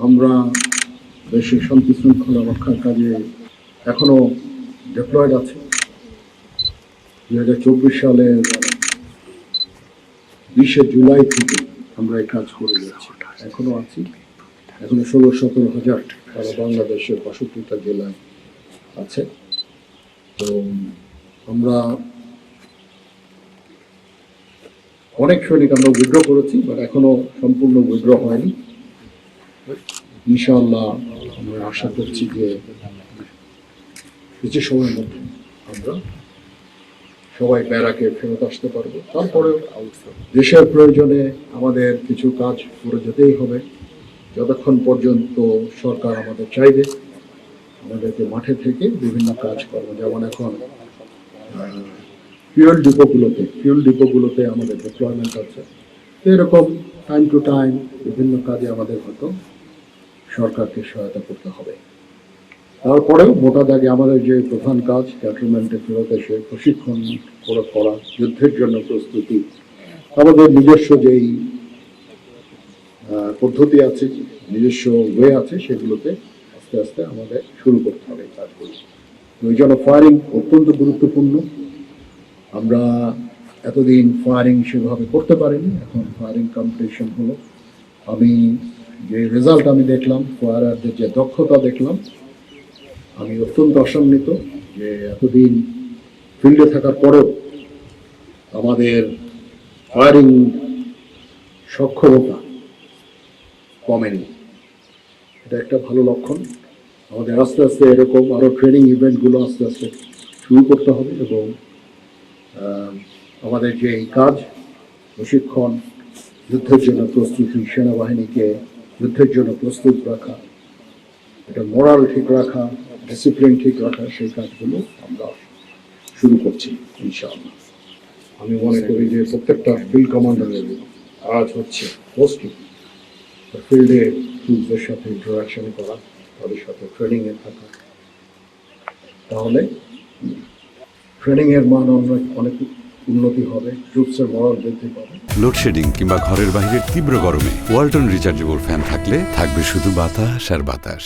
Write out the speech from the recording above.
আমরা দেশের শান্তি শৃঙ্খলা রক্ষার কাজে এখনো ডিপ্লয়েড আছে। 2024 সালের 20শে জুলাই থেকে আমরা এই কাজ করে যাচ্ছি, এখনো আছি। এখনো 16-17 হাজার সারা বাংলাদেশের 62টা জেলায় আছে। তো আমরা অনেক সৈনিক আমরা উইথড্র করেছি, বাট এখনো সম্পূর্ণ উইথড্র হয়নি। ইনশাআল্লাহ আমরা আশা করছি যে কিছু সময়ের মধ্যে আমরা সবাই ব্যারাকে ফেরত আসতে পারবো। তারপরে দেশের প্রয়োজনে আমাদের কিছু কাজ করে যেতেই হবে, যতক্ষণ পর্যন্ত সরকার আমাদের চাইবে আমাদেরকে মাঠে থেকে বিভিন্ন কাজ করবো। যেমন এখন ফিউল ডিপোগুলোতে আমাদের ডিপ্লয়মেন্ট আছে। তো এরকম টাইম টু টাইম বিভিন্ন কাজে আমাদের হয়তো সরকারকে সহায়তা করতে হবে। তারপরেও মোটা দাগে আমাদের যে প্রধান কাজ, ক্যান্টনমেন্টে ফেরত এসে প্রশিক্ষণ করা, যুদ্ধের জন্য প্রস্তুতি, আমাদের নিজস্ব যেই পদ্ধতি আছে, নিজস্ব ওয়ে আছে, সেগুলোতে আস্তে আস্তে আমাদের শুরু করতে হবে কাজগুলো। ওই জন্য ফায়ারিং অত্যন্ত গুরুত্বপূর্ণ। আমরা এতদিন ফায়ারিং সেভাবে করতে পারিনি, এখন ফায়ারিং কম্পিটিশন হলো। আমি যে রেজাল্ট আমি দেখলাম, ফায়ারারদের যে দক্ষতা দেখলাম, আমি অত্যন্ত আশান্বিত যে এতদিন ফিল্ডে থাকার পরেও আমাদের ফায়ারিং সক্ষমতা কমেনি। এটা একটা ভালো লক্ষণ। আমাদের আস্তে আস্তে এরকম আরও ট্রেনিং ইভেন্টগুলো আস্তে আস্তে শুরু করতে হবে এবং আমাদের যে এই কাজ, প্রশিক্ষণ, যুদ্ধের জন্য প্রস্তুতি, সেনাবাহিনীকে যুদ্ধের জন্য প্রস্তুত রাখা, এটা মোরাল ঠিক রাখা, ডিসিপ্লিন ঠিক রাখা, সেই কাজগুলো আমরা শুরু করছি ইনশাআল্লাহ। আমি মনে করি যে প্রত্যেকটা ফিল্ড কমান্ডারের কাজ হচ্ছে পোস্টিং, ফিল্ডে ট্রুপদের সাথে ইন্টারাকশন করা, তাদের সাথে ট্রেনিংয়ে থাকা। তাহলে ট্রেনিংয়ের মান অনেক উন্নতি হবে, ট্রুপসের মরাল বৃদ্ধি পাবে। লোডশেডিং কিংবা ঘরের বাইরের তীব্র গরমে ওয়ালটন রিচার্জেবল ফ্যান থাকলে থাকবে শুধু বাতাস আর বাতাস।